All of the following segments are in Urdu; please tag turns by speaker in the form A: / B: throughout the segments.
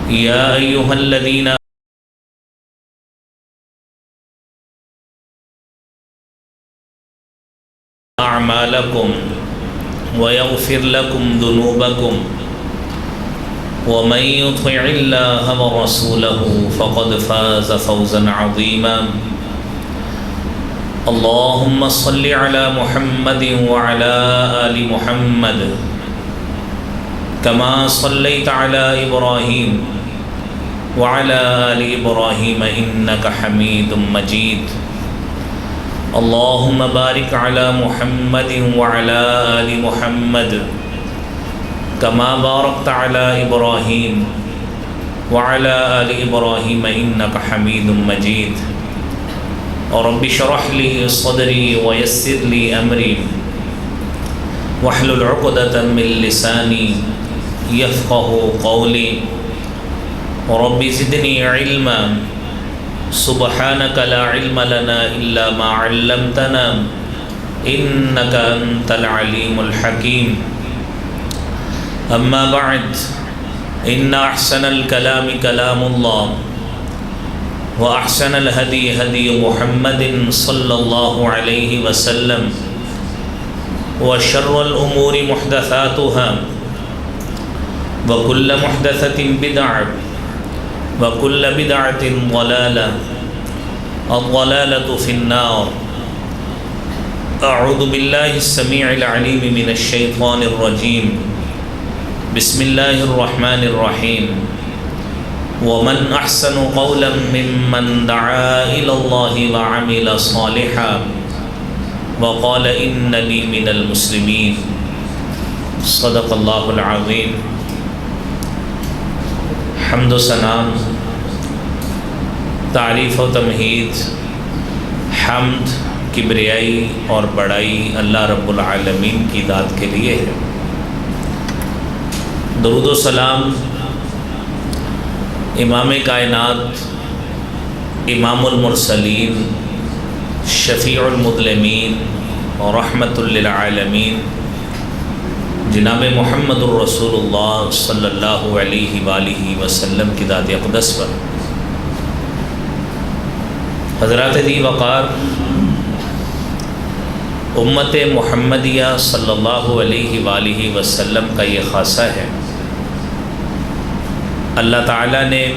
A: يا أيها الذين أعمالكم ويغفر لكم ذنوبكم ومن يطع الله ورسوله فقد فاز فوزا عظيما. اللهم صل على محمد وعلى آل محمد كما صليت على إبراهيم وعلى آل إبراهيم إنك حميد مجيد. اللهم بارك على محمد وعلى آل محمد كما باركت على إبراهيم وعلى آل إبراهيم إنك حميد مجيد. رب اشرح لي صدري ويسر لي أمري واحلل عقدة من لساني يفقه قولي. رب زدني علما سبحانك لا علم لنا إلا ما علمتنا إنك أنت العليم الحكيم. أما بعد إن أحسن الكلام كلام الله وأحسن الهدي هدي محمد صلى الله عليه وسلم وشر الأمور محدثاتها وكل محدثة بدعة وكل بدعة ضلالة الضلالة في النار. أعوذ بالله السميع العليم من الشيطان الرجيم. بسم الله الرحمن الرحيم. ومن أحسن قولا ممن دعا إلى الله وعمل صالحا وقال إنني من المسلمين. صدق الله العظيم. حمد و ثنا، تعریف و تمہید، حمد، کبریائی اور بڑائی اللہ رب العالمین کی ذات کے لیے ہے۔ درود و سلام امام کائنات، امام المرسلین، شفیع المذنبین اور رحمت للعالمین جناب محمد الرسول اللہ صلی اللہ علیہ وآلہ وسلم کی ذات اقدس پر۔ حضرات دی وقار، امت محمدیہ صلی اللہ علیہ وآلہ وسلم کا یہ خاصہ ہے، اللہ تعالیٰ نے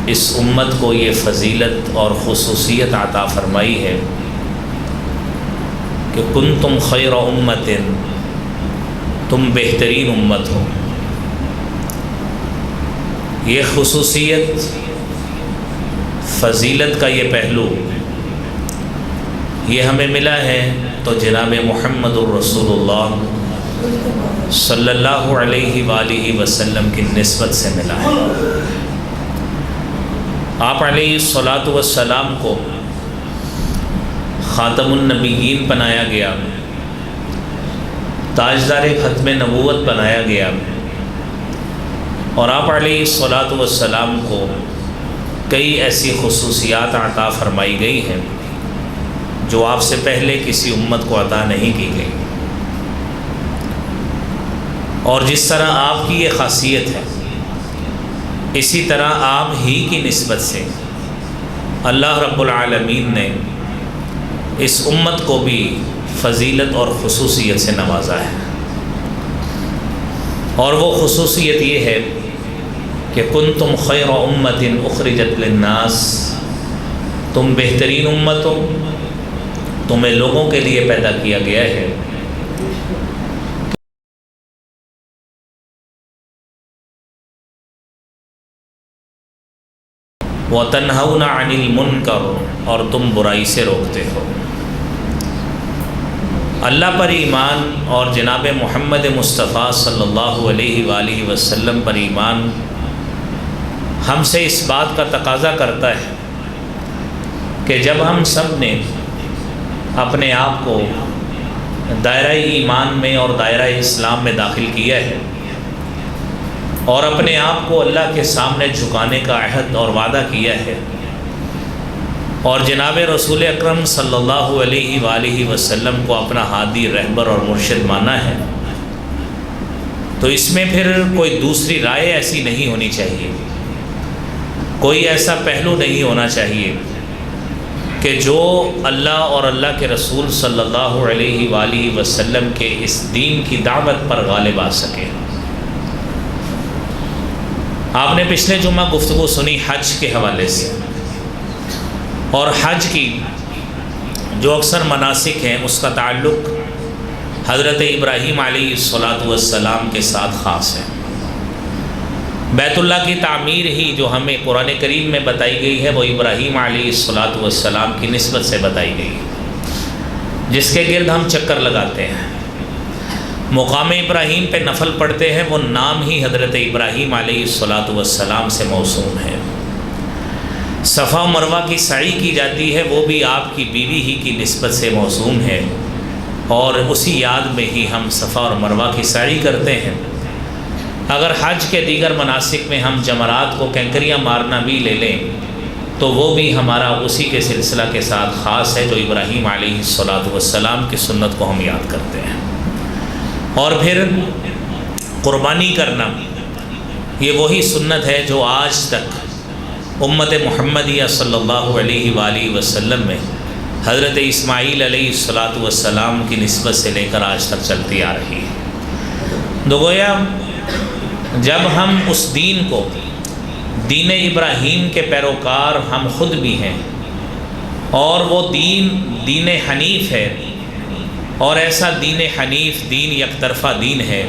A: اس امت کو یہ فضیلت اور خصوصیت عطا فرمائی ہے کہ کنتم خیر امت، تم بہترین امت ہو۔ یہ خصوصیت، فضیلت کا یہ پہلو یہ ہمیں ملا ہے تو جناب محمد الرسول اللہ صلی اللہ علیہ وآلہ وسلم کی نسبت سے ملا ہے۔ آپ علیہ الصلاۃ والسلام کو خاتم النبیین بنایا گیا، تاجدار ختم نبوت بنایا گیا، اور آپ علیہ الصلاۃ والسلام کو کئی ایسی خصوصیات عطا فرمائی گئی ہیں جو آپ سے پہلے کسی امت کو عطا نہیں کی گئی۔ اور جس طرح آپ کی یہ خاصیت ہے، اسی طرح آپ ہی کی نسبت سے اللہ رب العالمین نے اس امت کو بھی فضیلت اور خصوصیت سے نوازا ہے۔ اور وہ خصوصیت یہ ہے کہ کنتم خیر امت اخرجت للناس، تم بہترین امت ہو، تمہیں لوگوں کے لیے پیدا کیا گیا ہے۔ وَتَنْهَوْنَ عَنِ الْمُنْكَرِ، اور تم برائی سے روکتے ہو۔ اللہ پر ایمان اور جناب محمد مصطفیٰ صلی اللہ علیہ وآلہ وسلم پر ایمان ہم سے اس بات کا تقاضا کرتا ہے کہ جب ہم سب نے اپنے آپ کو دائرہ ایمان میں اور دائرہ اسلام میں داخل کیا ہے اور اپنے آپ کو اللہ کے سامنے جھکانے کا عہد اور وعدہ کیا ہے، اور جناب رسول اکرم صلی اللہ علیہ وآلہ وسلم کو اپنا ہادی، رہبر اور مرشد مانا ہے، تو اس میں پھر کوئی دوسری رائے ایسی نہیں ہونی چاہیے، کوئی ایسا پہلو نہیں ہونا چاہیے کہ جو اللہ اور اللہ کے رسول صلی اللہ علیہ وآلہ وسلم کے اس دین کی دعوت پر غالب آ سکے۔ آپ نے پچھلے جمعہ گفتگو سنی حج کے حوالے سے، اور حج کی جو اکثر مناسک ہیں اس کا تعلق حضرت ابراہیم علیہ السلام کے ساتھ خاص ہے۔ بیت اللہ کی تعمیر ہی جو ہمیں قرآن کریم میں بتائی گئی ہے وہ ابراہیم علیہ السلام کی نسبت سے بتائی گئی ہے، جس کے گرد ہم چکر لگاتے ہیں، مقام ابراہیم پہ نفل پڑھتے ہیں، وہ نام ہی حضرت ابراہیم علیہ السلام سے موسوم ہے۔ صفا و مروہ کی سعی کی جاتی ہے، وہ بھی آپ کی بیوی ہی کی نسبت سے موسوم ہے، اور اسی یاد میں ہی ہم صفا اور مروہ کی سعی کرتے ہیں۔ اگر حج کے دیگر مناسک میں ہم جمرات کو کینکریاں مارنا بھی لے لیں تو وہ بھی ہمارا اسی کے سلسلہ کے ساتھ خاص ہے جو ابراہیم علیہ السلام کی سنت کو ہم یاد کرتے ہیں۔ اور پھر قربانی کرنا، یہ وہی سنت ہے جو آج تک امت محمدیہ صلی اللہ علیہ وآلہ وسلم میں حضرت اسماعیل علیہ السلام کی نسبت سے لے کر آج تک چلتی آ رہی ہے۔ تو گویا جب ہم اس دین کو، دین ابراہیم کے پیروکار ہم خود بھی ہیں، اور وہ دین حنیف ہے، اور ایسا دین حنیف، دین یک طرفہ دین ہے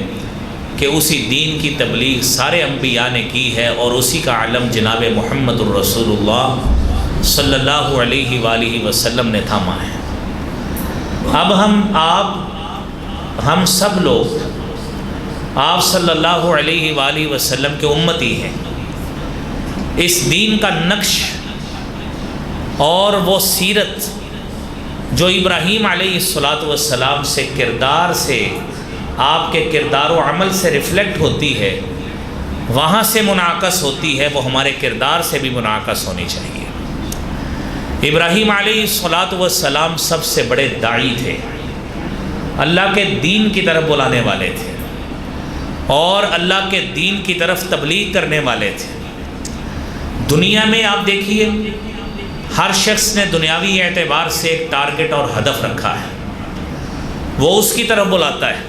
A: کہ اسی دین کی تبلیغ سارے انبیاء نے کی ہے، اور اسی کا علم جناب محمد الرسول اللہ صلی اللہ علیہ وآلہ وسلم نے تھاما ہے۔ اب ہم سب لوگ آپ صلی اللہ علیہ وآلہ وسلم کے امتی ہیں۔ اس دین کا نقش اور وہ سیرت جو ابراہیم علیہ السلام سے کردار سے، آپ کے کردار و عمل سے ریفلیکٹ ہوتی ہے، وہاں سے منعکس ہوتی ہے، وہ ہمارے کردار سے بھی منعکس ہونی چاہیے۔ ابراہیم علیہ السلام سب سے بڑے داعی تھے، اللہ کے دین کی طرف بلانے والے تھے، اور اللہ کے دین کی طرف تبلیغ کرنے والے تھے۔ دنیا میں آپ دیکھیے ہر شخص نے دنیاوی اعتبار سے ایک ٹارگٹ اور ہدف رکھا ہے، وہ اس کی طرف بلاتا ہے۔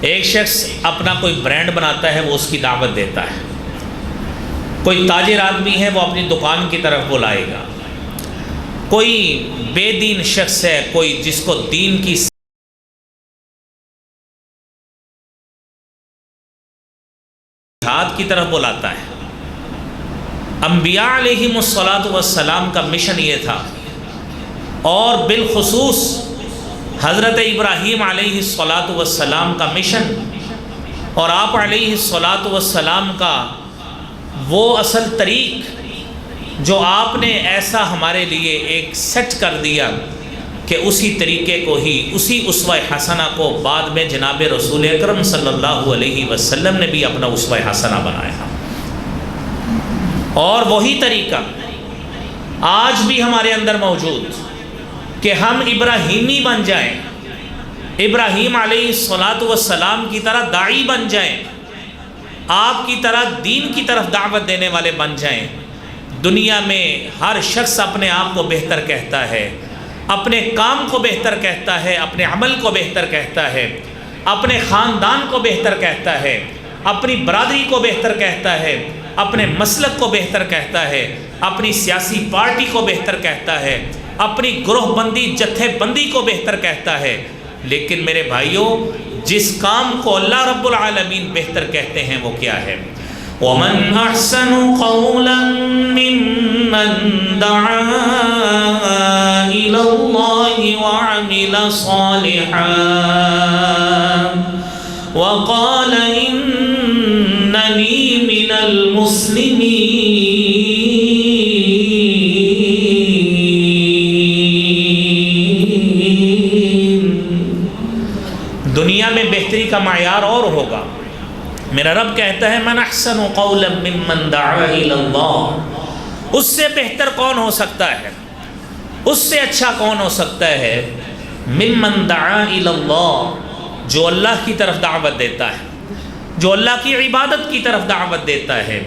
A: ایک شخص اپنا کوئی برانڈ بناتا ہے، وہ اس کی دعوت دیتا ہے۔ کوئی تاجر آدمی ہے، وہ اپنی دکان کی طرف بلائے گا۔ کوئی بے دین شخص ہے، کوئی جس کو دین کی جہاد کی طرف بلاتا ہے۔ انبیاء علیہم السلام کا مشن یہ تھا، اور بالخصوص حضرت ابراہیم علیہ السلام کا مشن، اور آپ علیہ السلام کا وہ اصل طریق جو آپ نے ایسا ہمارے لیے ایک سیٹ کر دیا کہ اسی طریقے کو ہی، اسی اسوہ حسنہ کو بعد میں جناب رسول اکرم صلی اللہ علیہ وسلم نے بھی اپنا اسوہ حسنہ بنایا، اور وہی طریقہ آج بھی ہمارے اندر موجود کہ ہم ابراہیمی بن جائیں، ابراہیم علیہ السلام کی طرح داعی بن جائیں، آپ کی طرح دین کی طرف دعوت دینے والے بن جائیں۔ دنیا میں ہر شخص اپنے آپ کو بہتر کہتا ہے، اپنے کام کو بہتر کہتا ہے، اپنے عمل کو بہتر کہتا ہے، اپنے خاندان کو بہتر کہتا ہے، اپنی برادری کو بہتر کہتا ہے، اپنے مسلک کو بہتر کہتا ہے، اپنی سیاسی پارٹی کو بہتر کہتا ہے، اپنی گروہ بندی جتھے بندی کو بہتر کہتا ہے۔ لیکن میرے بھائیوں، جس کام کو اللہ رب العالمین بہتر کہتے ہیں وہ کیا ہے؟ وَمَنْ أَحْسَنُ قَوْلًا مِّمَّنْ دَعَا إِلَى اللَّهِ وَعَمِلَ صَالِحًا وَقَالَ إِنَّنِي مِنَ الْمُسْلِمِينَ۔ دنیا میں بہتری کا معیار اور ہوگا۔ میرا رب کہتا ہے من احسن قولا ممن دعا الی اللہ، اس سے بہتر کون ہو سکتا ہے، اس سے اچھا کون ہو سکتا ہے؟ ممن دعا الی اللہ، جو اللہ کی طرف دعوت دیتا ہے۔ جو اللہ کی عبادت کی طرف دعوت دیتا ہے،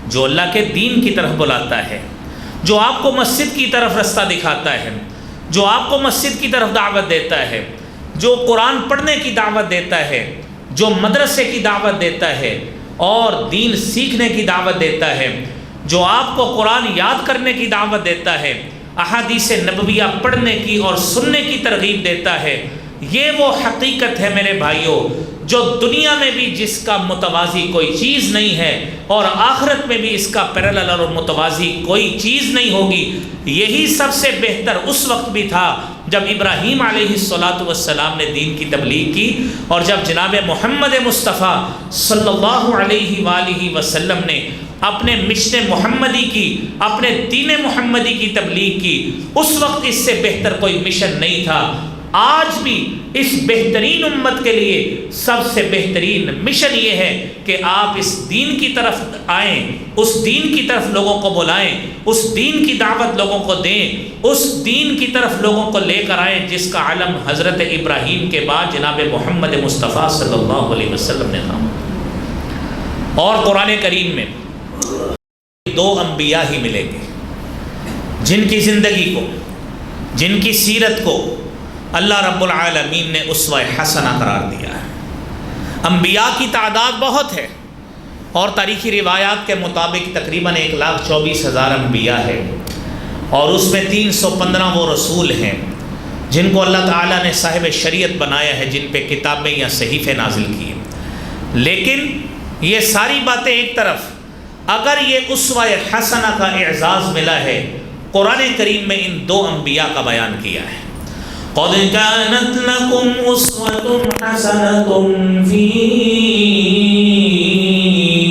A: جو اللہ کے دین کی طرف بلاتا ہے، جو آپ کو مسجد کی طرف رستہ دکھاتا ہے، جو آپ کو مسجد کی طرف دعوت دیتا ہے، جو قرآن پڑھنے کی دعوت دیتا ہے، جو مدرسے کی دعوت دیتا ہے اور دین سیکھنے کی دعوت دیتا ہے، جو آپ کو قرآن یاد کرنے کی دعوت دیتا ہے، احادیث نبویہ پڑھنے کی اور سننے کی ترغیب دیتا ہے، یہ وہ حقیقت ہے میرے بھائیوں جو دنیا میں بھی جس کا متوازی کوئی چیز نہیں ہے اور آخرت میں بھی اس کا پیرالل اور متوازی کوئی چیز نہیں ہوگی۔ یہی سب سے بہتر اس وقت بھی تھا جب ابراہیم علیہ السلام نے دین کی تبلیغ کی، اور جب جناب محمد مصطفیٰ صلی اللہ علیہ وآلہ وسلم نے اپنے مشن محمدی کی، اپنے دین محمدی کی تبلیغ کی، اس وقت اس سے بہتر کوئی مشن نہیں تھا۔ آج بھی اس بہترین امت کے لیے سب سے بہترین مشن یہ ہے کہ آپ اس دین کی طرف آئیں، اس دین کی طرف لوگوں کو بلائیں، اس دین کی دعوت لوگوں کو دیں، اس دین کی طرف لوگوں کو لے کر آئیں جس کا علم حضرت ابراہیم کے بعد جناب محمد مصطفیٰ صلی اللہ علیہ وسلم نے تھا۔ اور قرآن کریم میں دو انبیاء ہی ملیں گے جن کی زندگی کو، جن کی سیرت کو اللہ رب العالمین نے اسوہ حسنہ قرار دیا ہے۔ انبیاء کی تعداد بہت ہے اور تاریخی روایات کے مطابق تقریباً 1,24,000 انبیاء ہے، اور اس میں 315 وہ رسول ہیں جن کو اللہ تعالیٰ نے صاحب شریعت بنایا ہے، جن پہ کتابیں یا صحیفے نازل کیے۔ لیکن یہ ساری باتیں ایک طرف، اگر یہ اسوہ حسنہ کا اعزاز ملا ہے، قرآن کریم میں ان دو انبیاء کا بیان کیا ہے۔ قَدْ كَانَتْ لَكُمْ أُسْوَةٌ حَسَنَةٌ فِي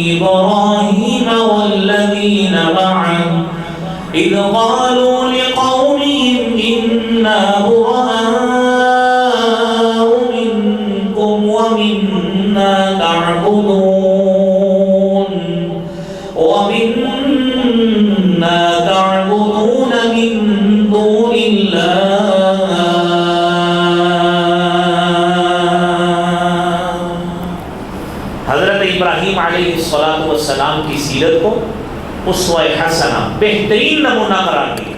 A: إِبْرَاهِيمَ وَالَّذِينَ مَعَهُ إِذْ قَالُوا لِقَوْمِهِمْ إِنَّا بُرَآءُ مِنكُمْ وَمِمَّا تَعْبُدُونَ مِن دُونِ اللَّهِ ابراہیم علیہ السلام کی سیرت کو اسوہ حسنہ، بہترین نمونہ قرار دیا۔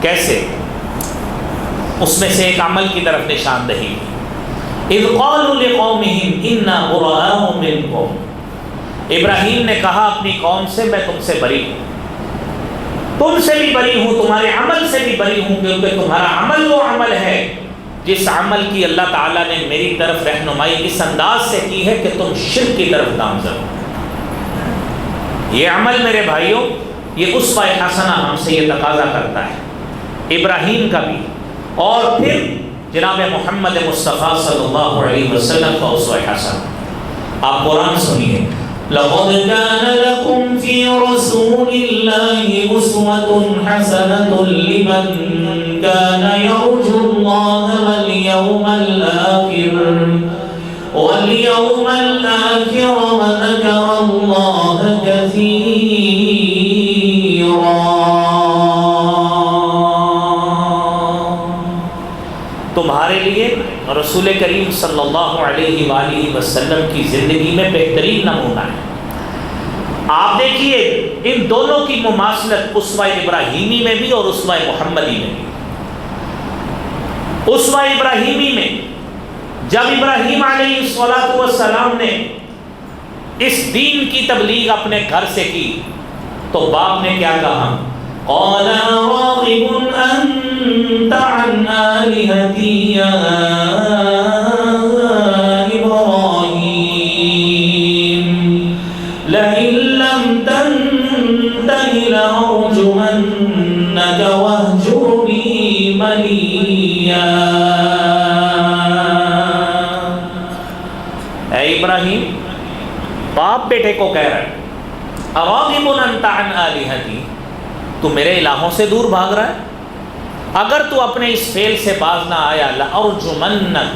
A: کیسے؟ اس میں سے ایک عمل کی طرف نشاندہی۔ اذ قالوا لقومہم انا براء منکم، ابراہیم نے کہا اپنی قوم سے میں تم سے بری ہوں، تم سے بھی بری ہوں، تمہارے عمل سے بھی بری ہوں، کیونکہ تمہارا عمل وہ عمل ہے جس عمل کی اللہ تعالیٰ نے میری طرف رہنمائی اس انداز سے کی ہے کہ تم شرک کی طرف گامزن ہو۔ یہ عمل میرے بھائیوں، یہ اسوہ حسنہ ہم سے یہ تقاضا کرتا ہے، ابراہیم کا بھی، اور پھر جناب محمد مصطفیٰ صلی اللہ علیہ وسلم کا اسوہ حسنہ۔ آپ قرآن سنیے، لَقَدْ كَانَ لَكُمْ فِي رَسُولِ اللَّهِ أُسْوَةٌ حَسَنَةٌ لِمَنْ كَانَ يَرْجُو اللَّهَ وَالْيَوْمَ الْآخِرَ وَذَكَرَ اللَّهَ كَثِيرًا۔ تمہارے لیے رسول کریم صلی اللہ علیہ وآلہ وسلم کی زندگی میں بہترین نمونہ ہے۔ آپ دیکھیے ان دونوں کی مماثلت اسوہ ابراہیمی میں بھی اور اسوہ محمدی میں بھی۔ اسوہ ابراہیمی میں جب ابراہیم علیہ السلام نے اس دین کی تبلیغ اپنے گھر سے کی تو باپ نے کیا کہا؟ قَالَ رَاغِبٌ أَنْتَ عَنْ آلِهَتِي يَا إِبْرَاهِيمُ لَئِن لَّمْ تَنْتَهِ لَأَرْجُمَنَّكَ وَاهْجُرْنِي مَلِيًّا۔ اے ابراہیم، باپ بیٹے کو کہہ رہا ہے، اراغب انت عن آلہتی، تو میرے الہوں سے دور بھاگ رہا ہے؟ اگر تو اپنے اس فعل سے باز نہ آیا، لأرجمنک،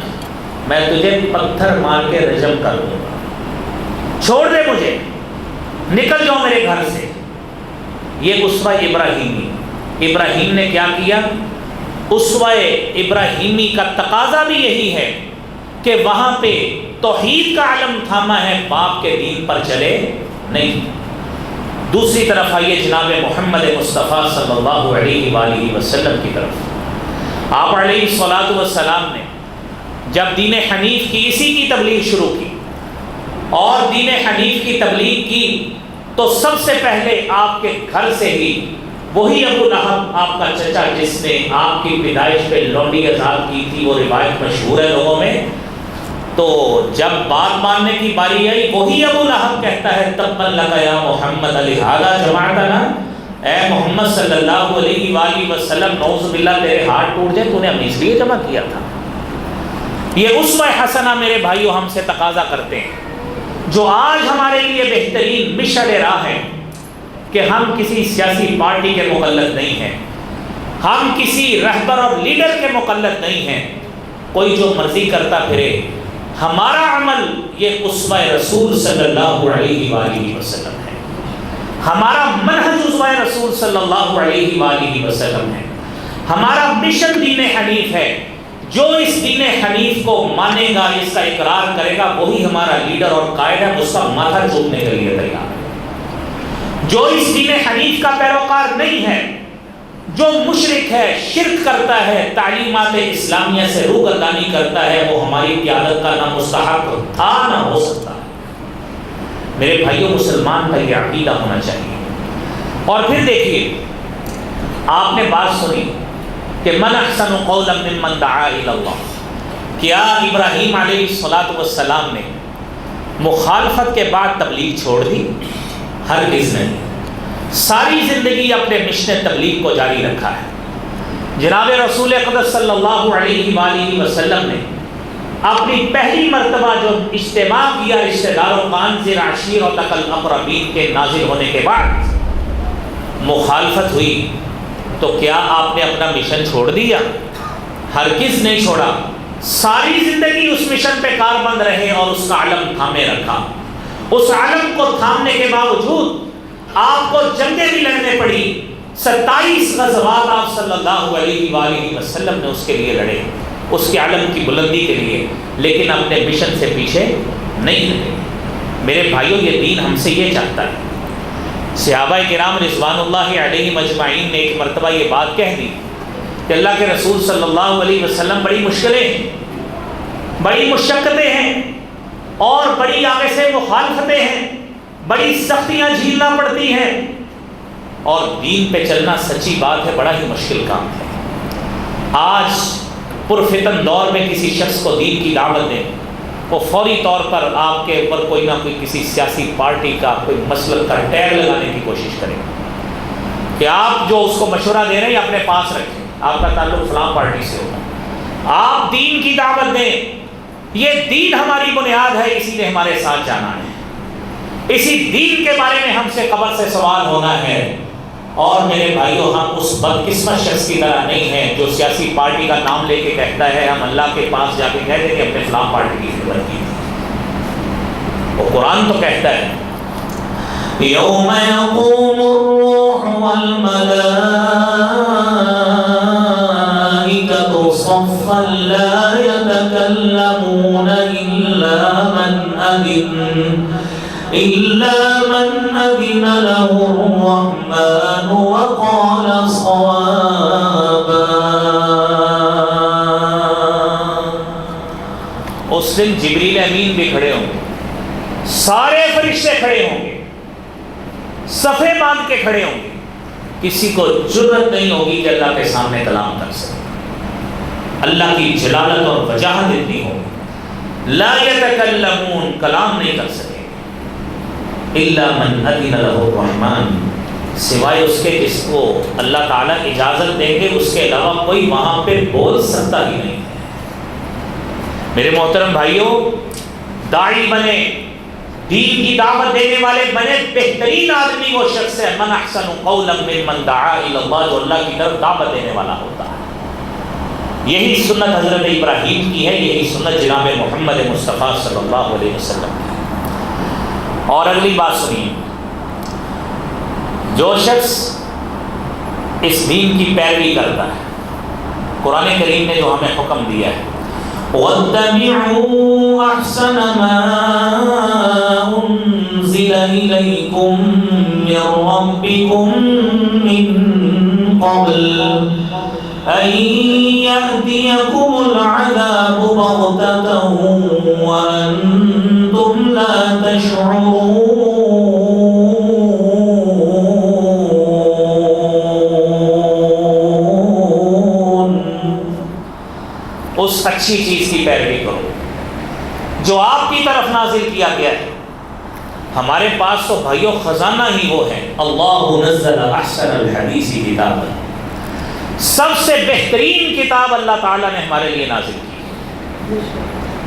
A: میں تجھے پتھر مار کے رجم کر دوں گا، چھوڑ دے مجھے، نکل جاؤ میرے گھر سے۔ یہ اسوہ ابراہیمی۔ ابراہیم نے کیا کیا؟ اسوہ ابراہیمی کا تقاضا بھی یہی ہے کہ وہاں پہ توحید کا علم تھاما ہے، باپ کے دین پر چلے نہیں۔ دوسری طرف آئیے جناب محمد مصطفیٰ صلی اللہ علیہ وآلہ وسلم کی طرف۔ آپ علیہ الصلاۃ والسلام نے جب دین حنیف کی اسی کی تبلیغ شروع کی اور دین حنیف کی تبلیغ کی تو سب سے پہلے آپ کے گھر سے ہی وہی ابو لہب آپ کا چچا جس نے آپ کی پیدائش پہ لونڈی آزاد کی تھی، وہ روایت مشہور ہے لوگوں میں، تو جب بات ماننے کی باری آئی وہی ابو لہب کہتا ہے تبا لک یا محمد لہذا جمعتنا، اے محمد صلی اللہ علیہ وآلہ وسلم نعوذ باللہ تیرے ہاتھ ٹوٹ جائے، تو نے ہمیں اس لیے جمع کیا تھا۔ یہ اسوہ حسنہ میرے بھائیو ہم سے تقاضا کرتے ہیں، جو آج ہمارے لیے بہترین مشعل راہ ہے کہ ہم کسی سیاسی پارٹی کے مقلد نہیں ہیں، ہم کسی رہبر اور لیڈر کے مقلد نہیں ہیں، کوئی جو مرضی کرتا پھرے، ہمارا عمل یہ اسوہ رسول صلی اللہ علیہ وآلہ وسلم ہے، ہمارا منہج اسوہ رسول صلی اللہ علیہ وآلہ وسلم ہے، ہمارا مشن دین حنیف ہے۔ جو اس دین حنیف کو مانے گا، اس کا اقرار کرے گا، وہی ہمارا لیڈر اور قائد ہے، اس کا ماتھا چومنے کے لیے تیار ہے۔ جو اس دین حنیف کا پیروکار نہیں ہے، جو مشرک ہے، شرک کرتا ہے، تعلیمات اسلامیہ سے روگردانی کرتا ہے، وہ ہماری قیادت کا نہ مستحق تھا نہ ہو سکتا ہے۔ میرے بھائیوں، مسلمان کا یہ عقیدہ ہونا چاہیے۔ اور پھر دیکھیے، آپ نے بات سنی کہ من احسن قولا ممن دعا الی اللہ، کیا ابراہیم علیہ السلام نے مخالفت کے بعد تبلیغ چھوڑ دی؟ ہرگز نہیں، ساری زندگی اپنے مشن تبلیغ کو جاری رکھا ہے۔ جناب رسول اقدس صلی اللہ علیہ وآلہ وسلم نے اپنی پہلی مرتبہ جو اجتماع کیا رشتہ داروں وانذر عشیرتک الاقربین کے نازل ہونے کے بعد مخالفت ہوئی، تو کیا آپ نے اپنا مشن چھوڑ دیا؟ ہرگز نہیں چھوڑا، ساری زندگی اس مشن پہ کاربند رہے اور اس کا علم تھامے رکھا۔ اس علم کو تھامنے کے باوجود آپ کو جنگیں بھی لڑنے پڑی، 27 غزوات آپ صلی اللہ علیہ وآلہ وسلم نے اس کے لیے لڑے، اس کے علم کی بلندی کے لیے، لیکن اپنے مشن سے پیچھے نہیں ہٹے۔ میرے بھائیوں، یہ دین ہم سے یہ چاہتا ہے۔ صحابہ کرام رضوان اللہ علیہم اجمعین نے ایک مرتبہ یہ بات کہہ دی کہ اللہ کے رسول صلی اللہ علیہ وسلم بڑی مشکلیں ہیں، بڑی مشقتیں ہیں اور بڑی آگے سے مخالفتیں ہیں، بڑی سختیاں جھیلنا پڑتی ہیں، اور دین پہ چلنا سچی بات ہے بڑا ہی مشکل کام ہے۔ آج پرفتن دور میں کسی شخص کو دین کی دعوت دیں، وہ فوری طور پر آپ کے اوپر کوئی نہ کوئی کسی سیاسی پارٹی کا کوئی مسلک کا ٹیگ لگانے کی کوشش کرے کہ آپ جو اس کو مشورہ دے رہے ہیں اپنے پاس رکھیں، آپ کا تعلق فلاں پارٹی سے ہوگا، آپ دین کی دعوت دیں، یہ دین ہماری بنیاد ہے، اسی لیے ہمارے ساتھ جانا ہے، اسی دین کے بارے میں ہم سے قبر سے سوال ہونا ہے۔ اور میرے بھائیوں، ہم اس بدقسمت شخص کی طرح نہیں ہیں جو سیاسی پارٹی کا نام لے کے کہتا ہے ہم اللہ کے پاس جا کے کہہ دیں کہ اپنے فلاں پارٹی کی خدمت کی۔ وہ قرآن تو کہتا ہے یوم یقوم الروح والملائکۃ صفا لا يتكلمون إلا من أذن له الرحمن وقال صوابا۔ اس دن جبریل امین بھی کھڑے ہوں گے، سارے فرشتے کھڑے ہوں گے، صفے باندھ کے کھڑے ہوں گے، کسی کو جرأت نہیں ہوگی کہ اللہ کے سامنے کلام کر سکے، اللہ کی جلالت اور وجاہت اتنی ہوگی، لا يتکلمون، کلام نہیں کر سکے، الا من اذن له الرحمن، سوائے اس کے جس کو اللہ تعالیٰ اجازت دیں گے، اس کے علاوہ کوئی وہاں پہ بول سکتا ہی نہیں ہے۔ میرے محترم بھائیوں، داعی بنے، دین کی دعوت دینے والے بنے، بہترین آدمی وہ شخص ہے من احسن قولا ممن دعا الی اللہ، جو اللہ کی طرف دعوت دینے والا ہوتا ہے۔ یہی سنت حضرت ابراہیم کی ہے، یہی سنت جناب محمد مصطفیٰ صلی اللہ علیہ وسلم کی ہے۔ اور اگلی بات سنیے، جو شخص اس دین کی پیروی کرتا ہے، قرآن کریم نے جو ہمیں حکم دیا ہے واتبعوا أحسن ما أنزل إليكم من ربكم من قبل أن يأتيكم العذاب بغتة وأنتم لا تشعرون. اس اچھی چیز کی پیروی کرو جو آپ کی طرف نازل کیا گیا ہے. ہمارے پاس تو بھائیو خزانہ ہی وہ ہے. اللہ نزل احسن الحدیث کتابا، سب سے بہترین کتاب اللہ تعالیٰ نے ہمارے لیے نازل کی ہے.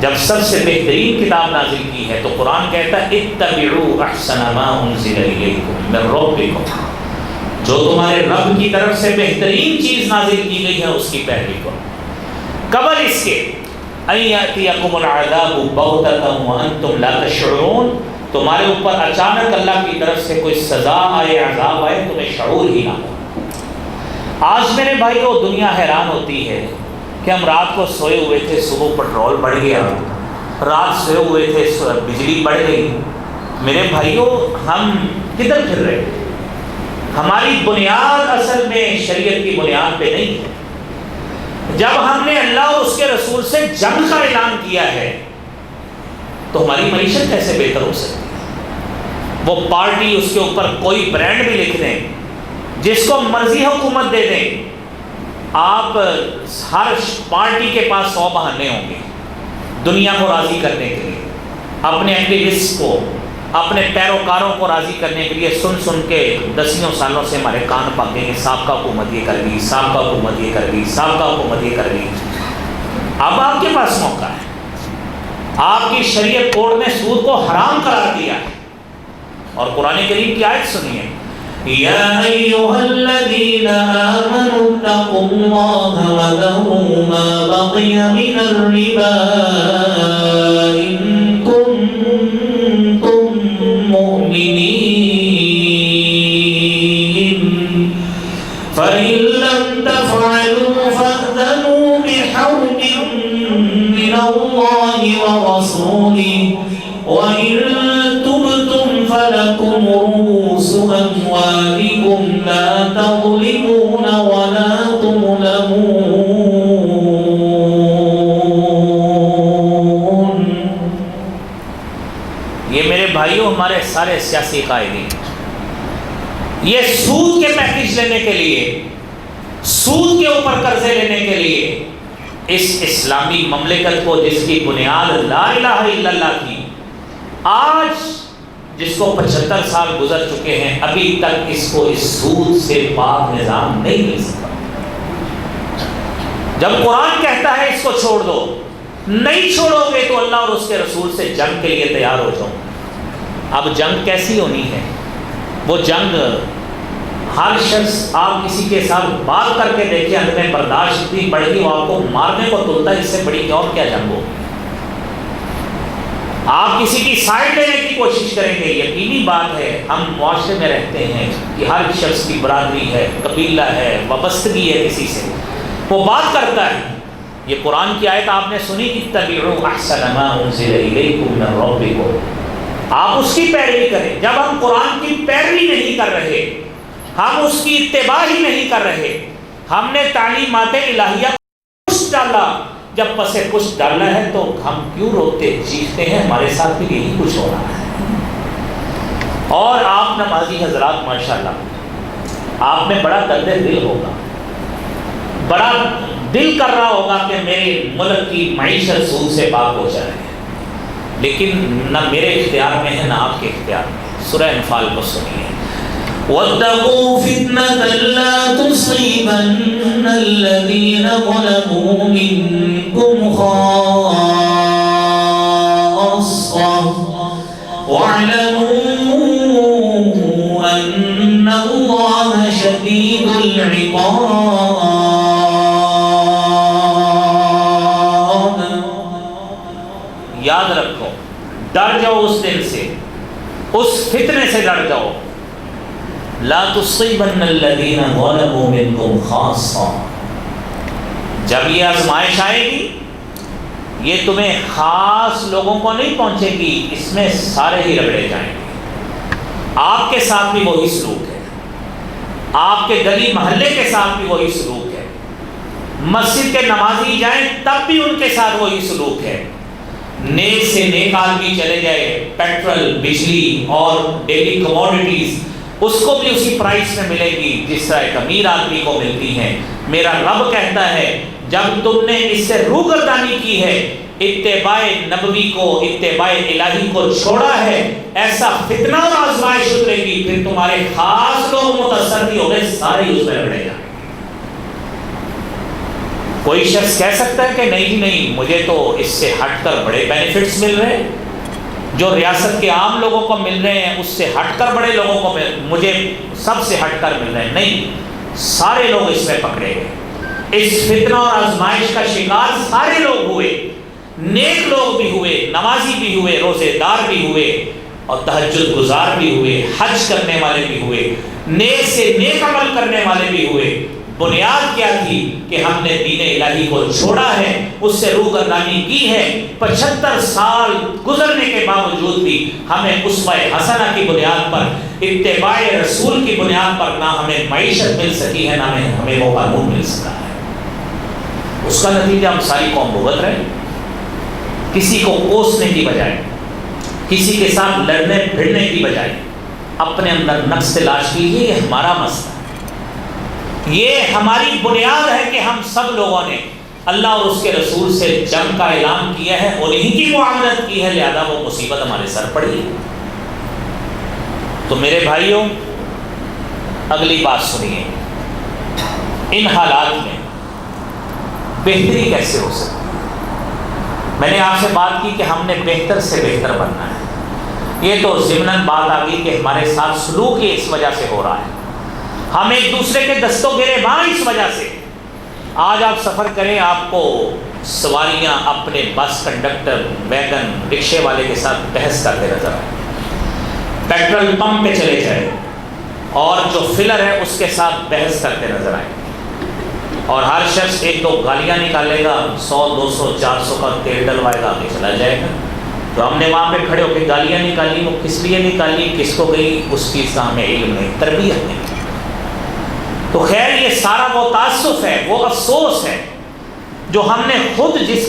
A: جب سب سے بہترین کتاب نازل کی ہے تو قرآن کہتا ہے اتبعوا احسن ما انزل الیکم من ربکم، جو تمہارے رب کی طرف سے بہترین چیز نازل کی گئی ہے اس کی پیروی کرو. قبل اس کے ان یاتیکم العذاب بغتۃ وانتم لا تشعرون، تمہارے اوپر اچانک اللہ کی طرف سے کوئی سزا آئے، عذاب آئے، تمہیں شعور ہی نہ ہو. آج میرے بھائیو دنیا حیران ہوتی ہے کہ ہم رات کو سوئے ہوئے تھے، صبح پٹرول بڑھ گیا، رات سوئے ہوئے تھے بجلی بڑھ گئی. میرے بھائیو ہم کدھر پھر رہے؟ ہماری بنیاد اصل میں شریعت کی بنیاد پہ نہیں ہے. جب ہم نے اللہ اور اس کے رسول سے جنگ کا اعلان کیا ہے تو ہماری معیشت کیسے بہتر ہو سکتی ہے؟ وہ پارٹی اس کے اوپر کوئی برانڈ بھی لکھ دیں، جس کو مرضی حکومت دے دیں، آپ ہر پارٹی کے پاس 100 بہانے ہوں گے دنیا کو راضی کرنے کے لیے، اپنے ایکٹیوسٹ کو، اپنے پیروکاروں کو راضی کرنے کے لیے سن کے دسیوں سالوں سے ہمارے کان پکیں گے. سابقہ حکومت یہ کر گئی، سابقہ حکومت یہ کر گئی، سابقہ حکومت یہ کر گئی. اب آپ کے پاس موقع ہے. آپ کی شریعت کوڈ نے سود کو حرام قرار دیا ہے، اور قرآن کریم کی آیت سنیے، یا ایھا الذین آمنوا اتقوا اللہ وذروا ما بقی من الربا ان کنتم مؤمنین فإن لم تفعلوا فأذنوا بحرب من اللہ ورسولہ وإن تبتم فلكم رؤوس أموالكم لا تظلمون ولا تظلمون. یہ میرے بھائیوں ہمارے سارے سیاسی قائدین یہ سود کے پیکج لینے کے لیے، سود کے اوپر قرضے لینے کے لیے اس اسلامی مملکت کو جس کی بنیاد لا الہ الا اللہ تھی، آج جس کو 75 سال گزر چکے ہیں، ابھی تک اس کو اس سود سے پاک نظام نہیں مل سکتا. جب قرآن کہتا ہے اس کو چھوڑ دو، نہیں چھوڑو گے تو اللہ اور اس کے رسول سے جنگ کے لیے تیار ہو جاؤ. اب جنگ کیسی ہونی ہے؟ وہ جنگ ہر شخص، آپ کسی کے ساتھ بات کر کے دیکھیں، ہمیں برداشت اتنی بڑھ گئی وہ آپ کو مارنے کو تلتا ہے، اس سے بڑی اور کیا جنگ ہو. آپ کسی کی سائڈ لینے کی کوشش کریں گے. یقینی بات ہے ہم معاشرے میں رہتے ہیں کہ ہر شخص کی برادری ہے، قبیلہ ہے، وابستگی ہے کسی سے، وہ بات کرتا ہے. یہ قرآن کی آیت آپ نے سنی، اتبعوا احسن ما انزل الیکم من ربکم، آپ اس کی پیروی کریں. جب ہم قرآن کی پیروی نہیں کر رہے، ہم اس کی اتباع ہی نہیں کر رہے، ہم نے تعلیمات الہیہ پشت ڈالا. جب پسے پشت ڈالنا ہے تو ہم کیوں روتے چیختے ہیں؟ ہمارے ساتھ بھی یہی کچھ ہو رہا ہے. اور آپ نمازی حضرات ماشاءاللہ، آپ میں بڑا درد دل ہوگا، بڑا دل کر رہا ہوگا کہ میرے ملک کی معیشت سود سے پاک ہو جائے، لیکن نہ میرے اختیار میں ہے نہ آپ کے اختیار میں. سورہ انفال کو سنیے، وَاتَّقُوا فِتْنَةً لَا تُصِيبَنَّ الَّذِينَ ظَلَمُوا مِنكُمْ خَاصَّةً وَاعْلَمُوا أَنَّ اللَّهَ شَدِيدُ الْعِقَابِ. یاد رکھو، ڈر جاؤ اس دن سے، اس فتنے سے ڈر جاؤ. لا تصیبن الذین ظلموا منکم خاصہ. جب یہ آزمائش آئے گی یہ تمہیں خاص لوگوں کو نہیں پہنچے گی، اس میں سارے ہی رگڑے جائیں گے۔ آپ کے ساتھ بھی وہی سلوک ہے، آپ کے گلی محلے کے ساتھ بھی وہی سلوک ہے، مسجد کے نمازی جائیں تب بھی ان کے ساتھ وہی سلوک ہے۔ نیک سے نیک آدمی چلے جائے، پیٹرول، بجلی اور ڈیلی کموڈیٹیز اس کو بھی اسی پرائس میں ملے گی جس طرح ایک امیر آدمی کو ملتی ہیں۔ میرا رب کہتا ہے جب تم نے اس سے روگردانی کی ہے، اتباع نبوی کو، اتباع الہی کو چھوڑا ہے، ایسا فتنہ اور آزمائش اترے گی، پھر تمہارے خاص لوگ متاثر نہیں ہو گئے، سارے اس میں رگڑے جائیں۔ کوئی شخص کہہ سکتا ہے کہ نہیں جی نہیں، مجھے تو اس سے ہٹ کر بڑے بینیفٹس مل رہے ہیں، جو ریاست کے عام لوگوں کو مل رہے ہیں اس سے ہٹ کر بڑے لوگوں کو مجھے سب سے ہٹ کر مل رہے ہیں۔ نہیں، سارے لوگ اس میں پکڑے گئے، اس فتنہ اور آزمائش کا شکار سارے لوگ ہوئے، نیک لوگ بھی ہوئے، نمازی بھی ہوئے، روزے دار بھی ہوئے، اور تہجد گزار بھی ہوئے، حج کرنے والے بھی ہوئے، نیک سے نیک عمل کرنے والے بھی ہوئے۔ بنیاد کیا تھی کہ ہم نے دین الہی کو چھوڑا ہے، اس سے روگردانی کی ہے۔ 75 سال گزرنے کے باوجود بھی ہمیں اسوہ حسنہ کی بنیاد پر، اتباع رسول کی بنیاد پر نہ ہمیں معیشت مل سکی ہے، نہ ہمیں وہ قانون مل سکا ہے۔ اس کا نتیجہ ہم ساری قوم بھگت رہے۔ کسی کو کوسنے کی بجائے، کسی کے ساتھ لڑنے بھڑنے کی بجائے اپنے اندر نفس تلاش کیجیے، یہ ہمارا مسئلہ ہے، یہ ہماری بنیاد ہے کہ ہم سب لوگوں نے اللہ اور اس کے رسول سے جنگ کا اعلان کیا ہے اور انہی کی معاملت کی ہے، لہذا وہ مصیبت ہمارے سر پڑی ہے۔ تو میرے بھائیوں، اگلی بات سنیے، ان حالات میں بہتری کیسے ہو سکتی؟ میں نے آپ سے بات کی کہ ہم نے بہتر سے بہتر بننا ہے، یہ تو ضمناً بات آ گئی کہ ہمارے ساتھ سلوک ہی اس وجہ سے ہو رہا ہے، ہم ایک دوسرے کے دستوں گریباں اس وجہ سے۔ آج آپ سفر کریں، آپ کو سواریاں اپنے بس کنڈکٹر، ویگن، رکشے والے کے ساتھ بحث کرتے نظر آئیں، پیٹرول پمپ پہ چلے جائیں اور جو فلر ہے اس کے ساتھ بحث کرتے نظر آئیں، اور ہر شخص ایک دو گالیاں نکالے گا، 100 200 400 کا تیل ڈلوائے گا، آگے چلا جائے گا۔ تو ہم نے وہاں پہ کھڑے ہو کے گالیاں نکالی، وہ کس لیے نکالی، کس کو گئی، اس چیز کا ہمیں علم نہیں، تربیت نہیں۔ تو خیر، یہ سارا وہ تاسف ہے، وہ افسوس ہے جو ہم نے خود جس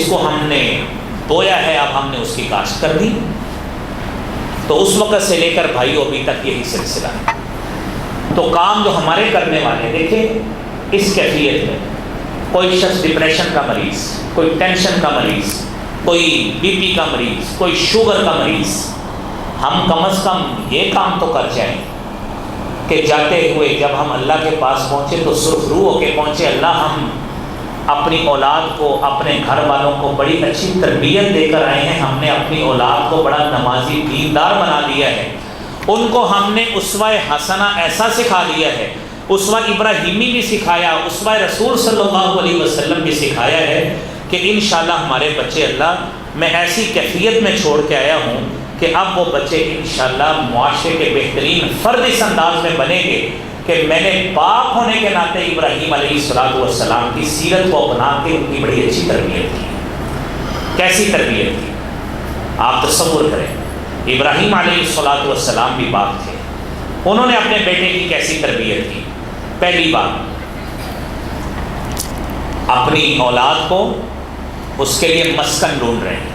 A: کو ہم نے بویا ہے، اب ہم نے اس کی کاشت کر دی۔ تو اس وقت سے لے کر بھائیوں ابھی تک یہی سلسلہ ہے۔ تو کام جو ہمارے کرنے والے، دیکھیں اس کیفیت میں کوئی شخص ڈپریشن کا مریض، کوئی ٹینشن کا مریض، کوئی بی پی کا مریض، کوئی شوگر کا مریض، ہم کم از کم یہ کام تو کر جائیں کہ جاتے ہوئے جب ہم اللہ کے پاس پہنچے تو سرخ روح ہو کے پہنچے، اللہ ہم اپنی اولاد کو، اپنے گھر والوں کو بڑی اچھی تربیت دے کر آئے ہیں، ہم نے اپنی اولاد کو بڑا نمازی دیندار بنا دیا ہے، ان کو ہم نے اسوہ حسنہ ایسا سکھا دیا ہے، اسوہ ابراہیمی بھی سکھایا، اسوہ رسول صلی اللہ علیہ وسلم بھی سکھایا ہے کہ انشاءاللہ ہمارے بچے اللہ میں ایسی کیفیت میں چھوڑ کے آیا ہوں کہ اب وہ بچے انشاءاللہ معاشرے کے بہترین فرد اس انداز میں بنیں گے کہ میں نے باپ ہونے کے ناطے ابراہیم علیہ السلام کی سیرت کو اپنا کے ان کی بڑی اچھی تربیت کی۔ کیسی تربیت کی آپ تصور کریں، ابراہیم علیہ السلام بھی باپ تھے، انہوں نے اپنے بیٹے کی کیسی تربیت کی۔ پہلی بات، اپنی اولاد کو اس کے لیے مسکن ڈھونڈ رہے ہیں،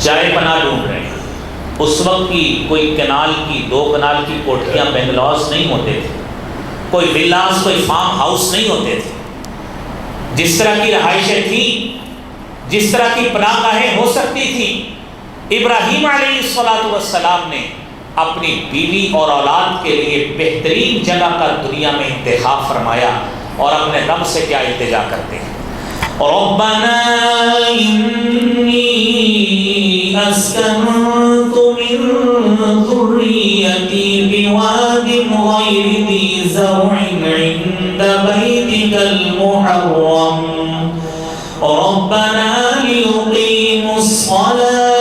A: جائے پناہ ڈھونڈ رہے ہیں۔ اس وقت کی کوئی کنال کی، 2 کنال کی کوٹھیاں بنگلوز نہیں ہوتے تھے، کوئی ولاز، کوئی فارم ہاؤس نہیں ہوتے تھے، جس طرح کی رہائشیں تھیں، جس طرح کی پناہ گاہیں ہو سکتی تھیں، ابراہیم علیہ السلام نے اپنی بیوی اور اولاد کے لیے بہترین جگہ کا دنیا میں انتخاب فرمایا، اور اپنے رب سے کیا التجا کرتے ہیں، ربنا انی اسکنت من ذریتی بواد غیر ذی زرع عند بیتک المحرم ربنا لیقیموا الصلاة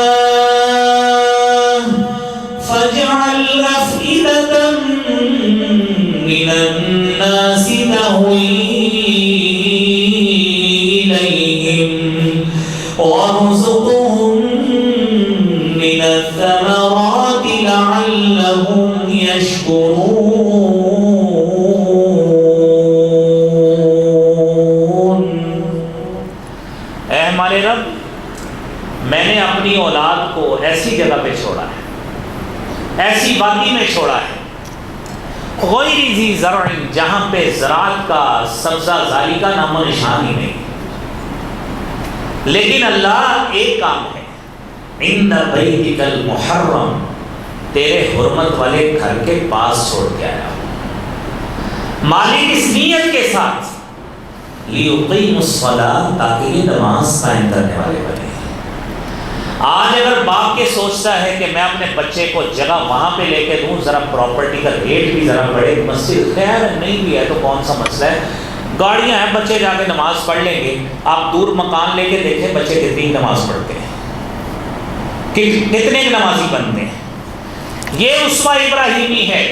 A: فاجعل أفئدة من الناس تهوي إليهم لعلهم يشكرون۔ اے ہمارے رب، میں نے اپنی اولاد کو ایسی جگہ پہ چھوڑا ہے، ایسی وادی میں چھوڑا ہے، غیر ذی زرع، جہاں پہ زراعت کا، سبزہ زاری کا نام و نشان ہی نہیں، لیکن اللہ ایک کام ہے، عند بیتک المحرم، تیرے حرمت والے گھر کے پاس چھوڑ کے آیا ہوں، مالک اس نیت کے ساتھ لیقیموا الصلاۃ، تاکہ یہ نماز قائم کرنے والے بنے۔ آج اگر باپ کے سوچتا ہے کہ میں اپنے بچے کو جگہ وہاں پہ لے کے دوں، ذرا پراپرٹی کا ریٹ بھی ذرا بڑھے، مسجد خیر نہیں بھی ہے تو کون سا مسئلہ ہے، گاڑیاں ہیں، بچے جا کے نماز پڑھ لیں گے۔ آپ دور مکان لے کے دیکھیں بچے کتنی نماز پڑھتے ہیں، کتنے نمازی بنتے ہیں۔ یہ اسوہ ابراہیمی ہے،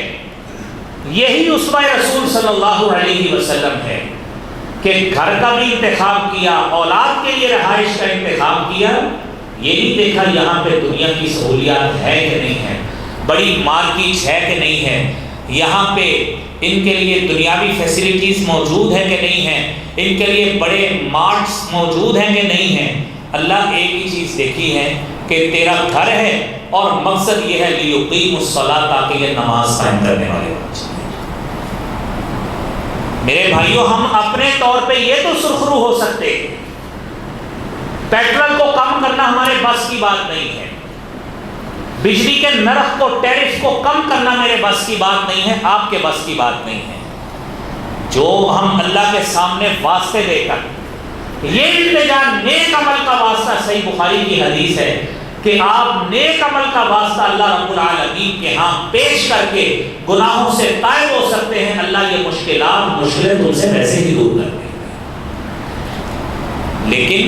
A: یہی اسوہ رسول صلی اللہ علیہ وسلم ہے کہ گھر کا بھی انتخاب کیا، اولاد کے لیے رہائش کا انتخاب کیا، یہ نہیں دیکھا یہاں پہ دنیا کی سہولیات ہے کہ نہیں ہے، بڑی مارکیٹ ہے کہ نہیں ہے، یہاں پہ ان کے لیے دنیاوی فیسلٹیز موجود ہیں کہ نہیں ہیں، ان کے لیے بڑے مارٹس موجود ہیں کہ نہیں ہیں۔ اللہ ایک ہی چیز دیکھی ہے کہ تیرا گھر ہے اور مقصد یہ ہے لیقیموا الصلاۃ، تاکہ یہ نماز قائم کرنے والے ہوں۔ میرے بھائیوں، ہم اپنے طور پہ یہ تو سرخرو ہو سکتے، پیٹرول کو کم کرنا ہمارے بس کی بات نہیں ہے، بجلی کے نرخ کو، ٹیرف کو کم کرنا میرے بس کی بات نہیں ہے، آپ کے بس کی بات نہیں ہے۔ جو ہم اللہ کے سامنے واسطے دے کر، یہ التجا نیک عمل کا واسطہ، صحیح بخاری کی حدیث ہے کہ آپ نیک عمل کا واسطہ اللہ رب العالمین کے ہاں پیش کر کے گناہوں سے طائب ہو سکتے ہیں۔ اللہ یہ مشکلات، مشکلیں تم سے ویسے ہی دور کر دیں گے، لیکن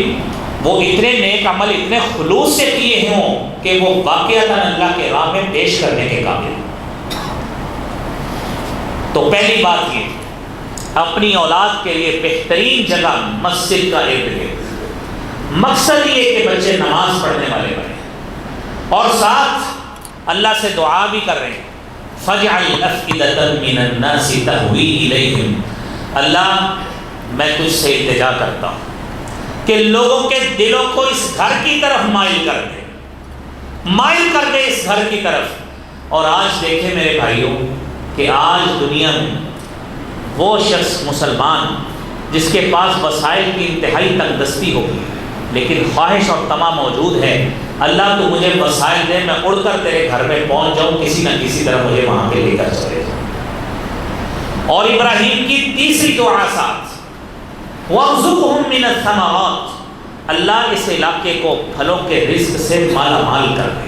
A: وہ اتنے نیک عمل اتنے خلوص سے کیے ہوں کہ وہ واقعتاً اللہ کے راہ میں پیش کرنے کے قابل۔ تو پہلی بات یہ، اپنی اولاد کے لیے بہترین جگہ مسجد کا ارد گرد، مقصد یہ کہ بچے نماز پڑھنے والے بنے، اور ساتھ اللہ سے دعا بھی کر رہے ہیں، فَاجْعَلْ أَفْئِدَةً مِّنَ النَّاسِ تَهْوِي إِلَيْهِمْ، اللہ میں تجھ سے التجا کرتا ہوں کہ لوگوں کے دلوں کو اس گھر کی طرف مائل کر دے، مائل کر دے اس گھر کی طرف۔ اور آج دیکھیں میرے بھائیوں کہ آج دنیا میں وہ شخص مسلمان جس کے پاس وسائل کی انتہائی تنگ دستی ہوگی، لیکن خواہش اور تمام موجود ہے، اللہ تو مجھے وسائل دے، میں اڑ کر تیرے گھر میں پہنچ جاؤں، کسی نہ کسی طرح مجھے وہاں پہ لے کر چلے جاؤں۔ اور ابراہیم کی تیسری دعا ساتھ، وَارْزُقْهُم مِّنَ الثَّمَرَاتِ، اللہ اس علاقے کو پھلوں کے رزق سے مالا مال کر دے۔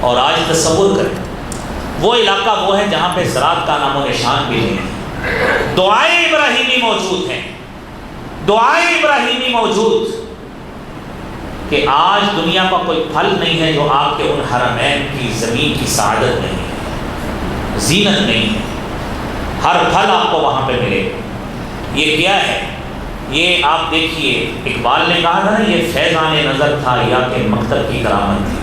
A: اور آج تصور کریں، وہ علاقہ وہ ہے جہاں پہ زراعت کا نام و نشان بھی نہیں ہے، دعائیں ابراہیمی موجود ہیں، دعائیں ابراہیمی موجود، کہ آج دنیا کا کوئی پھل نہیں ہے جو آپ کے ان حرمین کی زمین کی سعادت نہیں ہے، زینت نہیں ہے، ہر پھل آپ کو وہاں پہ ملے گا۔ یہ کیا ہے؟ یہ آپ دیکھیے، اقبال نے کہا تھا نا، یہ فیضان نظر تھا یا کہ مکتب کی کرامت تھی،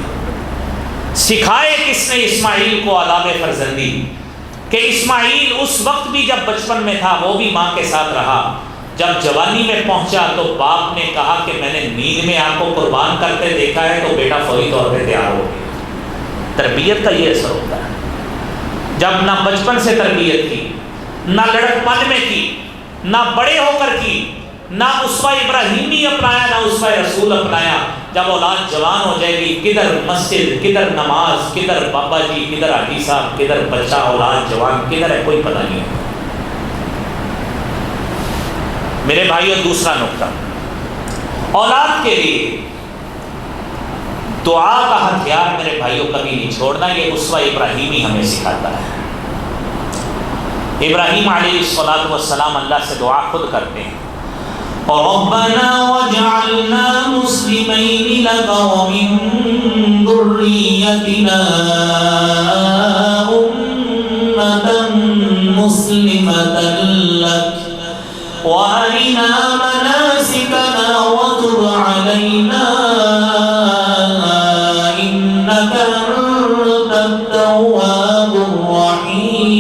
A: سکھائے کس نے اسماعیل کو آداب فرزندی، کہ اسماعیل اس وقت بھی جب بچپن میں تھا وہ بھی ماں کے ساتھ رہا، جب جوانی میں پہنچا تو باپ نے کہا کہ میں نے نیند میں آپ کو قربان کرتے دیکھا ہے، تو بیٹا فوری طور پہ تیار ہو گیا۔ تربیت کا یہ اثر ہوتا ہے، جب نہ بچپن سے تربیت کی، نہ لڑکپن میں کی، نہ بڑے ہو کر کی، نہ اسوہ ابراہیمی اپنایا، نہ اسوہ رسول اپنایا، جب اولاد جوان ہو جائے گی، کدھر مسجد، کدھر نماز، کدھر بابا جی، کدھر حاجی صاحب، کدھر بچہ اولاد جوان کدھر ہے، کوئی پتہ نہیں ہے۔ میرے بھائیوں، دوسرا نقطہ، اولاد کے لیے دعا کا ہتھیار میرے بھائیوں کبھی نہیں چھوڑنا، یہ اسوہ ابراہیمی ہمیں سکھاتا ہے۔ ابراہیم علیہ السلام اللہ سے دعا خود کرتے ہیں، رَبَّنَا وَاجْعَلْنَا مُسْلِمَيْنِ لَكَ وَمِن ذُرِّيَّتِنَا أُمَّةً مُسْلِمَةً لَكَ وَأَرِنَا مَنَاسِكَنَا وَتُبْ عَلَيْنَا إِنَّكَ أَنتَ التَّوَّابُ
B: التواب الرحیم۔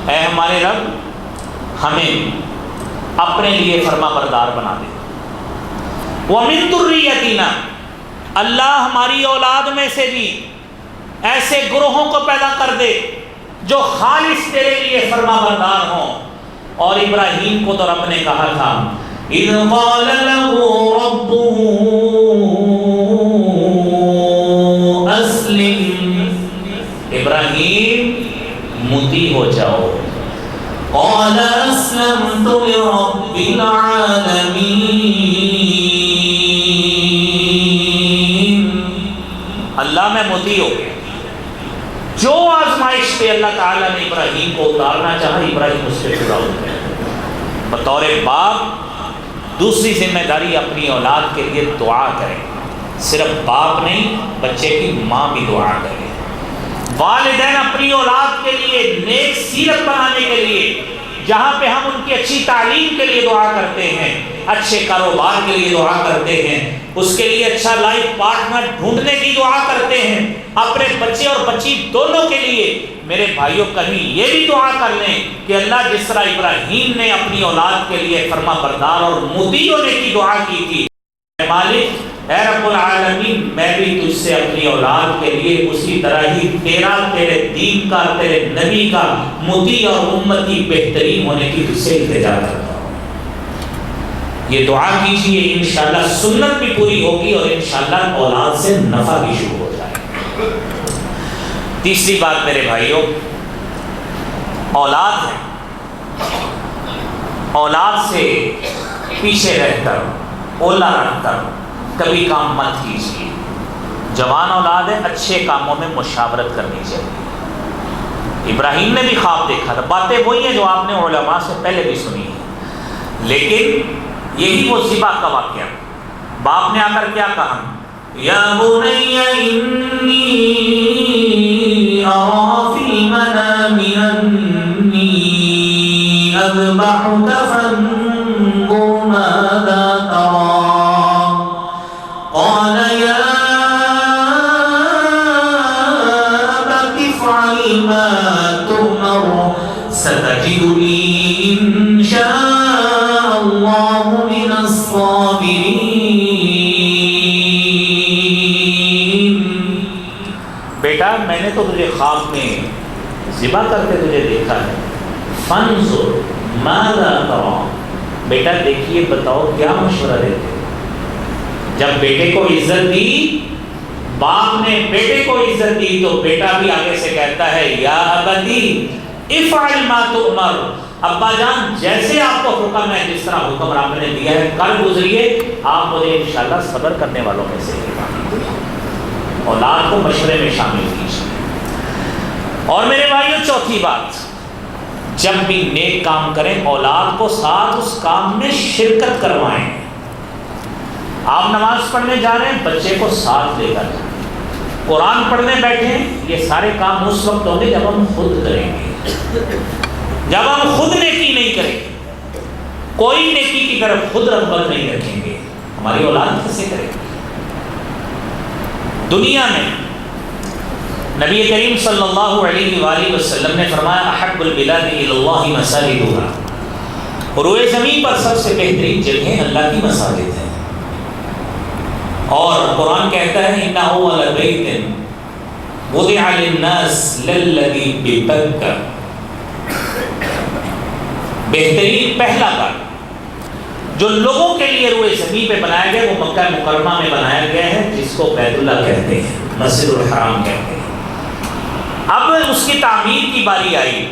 A: اے ہمارے رب ہمیں اپنے لیے فرما بردار بنا دے۔ وَمِن ذُرِّيَّتِنَا، اللہ ہماری اولاد میں سے بھی ایسے گروہوں کو پیدا کر دے جو خالص تیرے لیے فرما بردار ہوں۔ اور ابراہیم کو تو رب نے کہا تھا
B: اذ قال له ربه اسلم،
A: ابراہیم متی ہو جاؤ۔
B: قال اسلمت لرب العالمین،
A: اللہ میں متی ہو گیا۔ جو آزمائش پہ اللہ تعالیٰ نے ابراہیم کو اتارنا چاہا، ابراہیم اس پہ پورا ہو گیا۔ بطور باپ دوسری ذمہ داری اپنی اولاد کے لیے دعا کریں۔ صرف باپ نہیں، بچے کی ماں بھی دعا کرے۔ والدین اپنی اولاد کے لیے نیک سیرت بنانے کے لیے، جہاں پہ ہم ان کی اچھی تعلیم کے لیے دعا کرتے ہیں، اچھے کاروبار کے لیے دعا کرتے ہیں، اس کے لیے اچھا لائف پارٹنر ڈھونڈنے کی دعا کرتے ہیں، اپنے بچے اور بچی دونوں کے لیے میرے بھائیوں کہیں یہ بھی دعا کر لیں کہ اللہ جس طرح ابراہیم نے اپنی اولاد کے لیے فرما بردار اور مطیع ہونے کی دعا کی تھی، اے مالک، اے رب العالمین، میں بھی تجھ سے اپنی اولاد کے لیے اسی طرح ہی تیرے دین کا، تیرے نبی کا مطیع اور امتی بہترین ہونے کی تجھ سے التجا کرتا ہوں۔ یہ دعا کیجیے، انشاءاللہ سنت بھی پوری ہوگی اور انشاءاللہ اولاد سے نفع بھی شروع ہو جائے گا۔ تیسری بات میرے بھائیوں، اولاد ہے، اولاد سے پیچھے رہ کر، اولا رکھ کر کبھی کام مت کیجیے۔ جوان اولاد ہے، اچھے کاموں میں مشاورت کرنی چاہیے۔ ابراہیم نے بھی خواب دیکھا تھا، باتیں وہی ہیں جو آپ نے علماء سے پہلے بھی سنی ہیں، لیکن یہی وہ ذبح کا واقعہ، باپ نے آ کر کیا کہا،
B: یا بنی انی ارى فی المنام انی اذبحک فانظر ماذا ترى، قال یا ابت افعل ما تؤمر ستجدنی ان شاء اللہ من الصابرین۔
A: بیٹا میں نے تو تجھے خواب میں ذبح کرتے تجھے دیکھا ہے، فانظر ماذا ترى، بیٹا دیکھیے بتاؤ کیا مشورہ دیتے ہو۔ جب بیٹے کو عزت دی، باپ نے بیٹے کو عزت دی، تو بیٹا بھی آگے سے کہتا ہے یا ابتی افعل ما تؤمر، ابا جان جیسے آپ کو حکم ہے، جس طرح حکم آپ نے دیا ہے کر گزریے، آپ مجھے انشاءاللہ صبر کرنے والوں میں سے ہیں۔ اولاد کو مشورے میں شامل کیجیے۔ اور میرے بھائیوں چوتھی بات، جب بھی نیک کام کریں اولاد کو ساتھ اس کام میں شرکت کروائیں۔ آپ نماز پڑھنے جا رہے ہیں، بچے کو ساتھ لے کر جائیں۔ قرآن پڑھنے بیٹھے ہیں، یہ سارے کام اس وقت ہوں گے جب ہم خود کریں گے۔ جب ہم خود نیکی نہیں کریں گے، کوئی نیکی کی طرف خود رغبت نہیں رکھیں گے، ہماری اولاد کیسے کرے گی؟ دنیا میں نبی کریم صلی اللہ علیہ وآلہ وسلم نے فرمایا احب البلاد الی اللہ مساجدها، روئے زمین پر سب سے بہترین جگہیں اللہ کی مساجد ہیں۔ اور قرآن کہتا ہے ان اول بیت وضع للناس للذی ببکہ، بہترین پہلا گھر جو لوگوں کے لیے روئے زمین پہ بنایا گیا وہ مکہ مکرمہ میں بنایا گیا ہے، جس کو بیت اللہ کہتے ہیں، مسجد الحرام کہتے ہیں۔ اب اس کی تعمیر کی باری آئی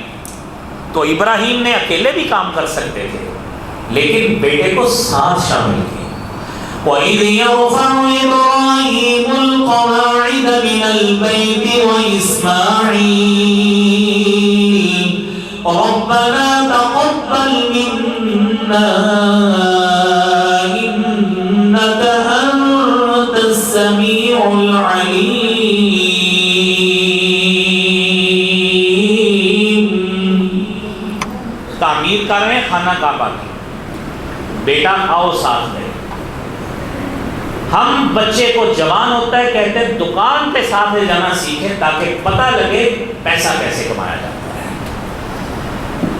A: تو ابراہیم نے اکیلے بھی کام کر سکتے تھے، لیکن بیٹے کو ساتھ شامل کیا۔
B: وَإِذْ يَرْفَعُ إِبْرَاهِيمُ الْقَوَاعِدَ مِنَ الْبَيْتِ وَإِسْمَاعِيلُ رَبَّنَا تَقَبَّلْ مِنَّا إِنَّكَ أَنْتَ السَّمِيعُ الْعَلِيمُ۔
A: تعمیر کر رہے ہیں خانہ کعبہ کی، بیٹا آؤ ساتھ میں، ہم بچے کو جوان ہوتا ہے کہتے ہیں دکان پہ ساتھ لے جانا سیکھیں تاکہ پتہ لگے پیسہ کیسے کمایا جاتا ہے۔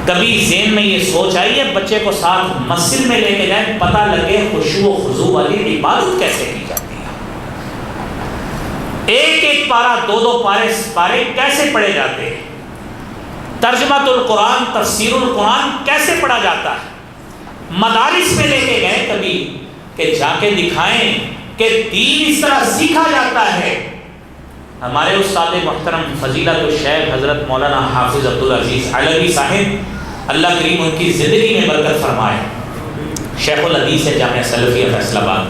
A: کبھی ذہن میں یہ سوچ آئی ہے بچے کو ساتھ مسجد میں لے کے جائیں، پتہ لگے خشوع و خضوع والی عبادت کیسے کی جاتی ہے، ایک ایک پارہ دو دو پارے کیسے پڑھے جاتے ہیں، ترجمۃ القرآن تفسیر القرآن کیسے پڑھا جاتا ہے۔ مدارس میں لے کے گئے کبھی کہ جا کے دکھائیں کہ دین اس طرح سیکھا جاتا ہے۔ ہمارے استاد محترم فضیلت الشیخ حضرت مولانا حافظ عبدالعزیز علوی صاحب اللہ کریم ان کی زندگی میں برکت فرمائے، شیخ الحدیث ہے جامعہ سلفیہ فیصل آباد،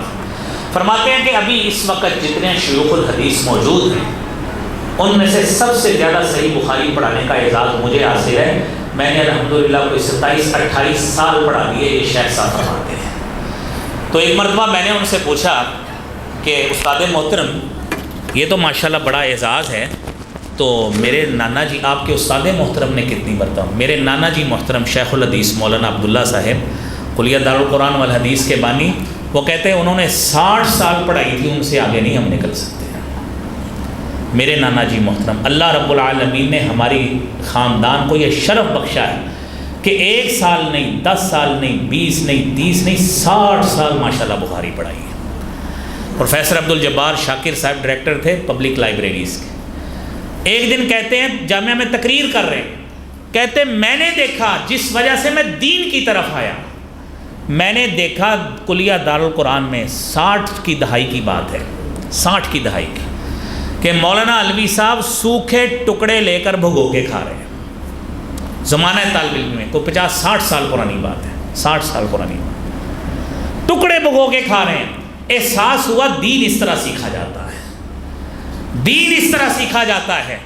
A: فرماتے ہیں کہ ابھی اس وقت جتنے شیوخ الحدیث موجود ہیں ان میں سے سب سے زیادہ صحیح بخاری پڑھانے کا اعزاز مجھے حاصل ہے۔ میں نے الحمدللہ کوئی 27-28 سال پڑھا دیے، یہ شیخ صاحب فرماتے ہیں۔ تو ایک مرتبہ میں نے ان سے پوچھا کہ استاد محترم یہ تو ماشاءاللہ بڑا اعزاز ہے، تو میرے نانا جی آپ کے استاد محترم نے کتنی مرتبہ، میرے نانا جی محترم شیخ الحدیث مولانا عبداللہ صاحب کلیہ دارالقرآن والحدیث کے بانی، وہ کہتے ہیں انہوں نے 60 سال پڑھائی تھی، ان سے آگے نہیں ہم نکل سکتے ہیں۔ میرے نانا جی محترم، اللہ رب العالمین نے ہماری خاندان کو یہ شرف بخشا ہے کہ 1 سال نہیں، 10 سال نہیں، 20 نہیں، 30 نہیں، 60 سال ماشاءاللہ بخاری پڑھائی ہے۔ پروفیسر عبدالجبار شاکر صاحب ڈائریکٹر تھے پبلک لائبریریز کے، ایک دن کہتے ہیں جامعہ میں تقریر کر رہے ہیں، کہتے ہیں میں نے دیکھا جس وجہ سے میں دین کی طرف آیا، میں نے دیکھا کلیہ دارالقرآن میں 60 کی دہائی کی بات ہے، 60 کی دہائی کی، کہ مولانا علوی صاحب سوکھے ٹکڑے لے کر بھگو کے کھا رہے ہیں، زمانہ طالب علم میں کوئی 50-60 سال پرانی بات ہے، 60 سال پرانی بات، ٹکڑے بھگو کے کھا رہے ہیں۔ احساس ہوا دین اس طرح سیکھا جاتا ہے، دین اس طرح سیکھا جاتا ہے،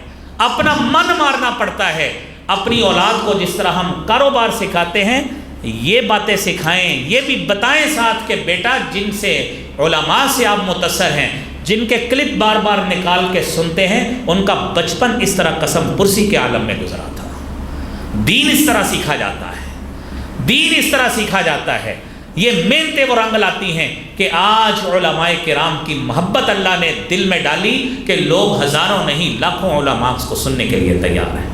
A: اپنا من مارنا پڑتا ہے۔ اپنی اولاد کو جس طرح ہم کاروبار سکھاتے ہیں یہ باتیں سکھائیں، یہ بھی بتائیں ساتھ کہ بیٹا جن سے علماء سے آپ متاثر ہیں، جن کے کلپ بار بار نکال کے سنتے ہیں، ان کا بچپن اس طرح قسم پرسی کے عالم میں گزرا تھا۔ دین اس طرح سیکھا جاتا ہے، دین اس طرح سیکھا جاتا ہے۔ یہ محنتیں وہ رنگ لاتی ہیں کہ آج علماء کرام کی محبت اللہ نے دل میں ڈالی کہ لوگ ہزاروں نہیں لاکھوں علماء کو سننے کے لیے تیار ہیں۔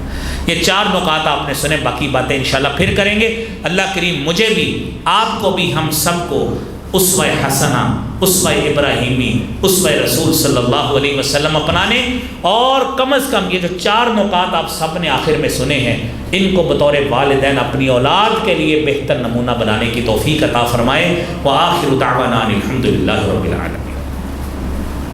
A: یہ 4 نکات آپ نے سنے، باقی باتیں انشاءاللہ پھر کریں گے۔ اللہ کریم مجھے بھی آپ کو بھی ہم سب کو اسوہ حسنہ، اسوہ ابراہیمی، اسوہ رسول صلی اللہ علیہ وسلم اپنانے، اور کم از کم یہ جو 4 نکات آپ سب نے آخر میں سنے ہیں ان کو بطور والدین اپنی اولاد کے لیے بہتر نمونہ بنانے کی توفیق عطا فرمائے۔ وآخر دعوانا الحمدللہ رب العالمین۔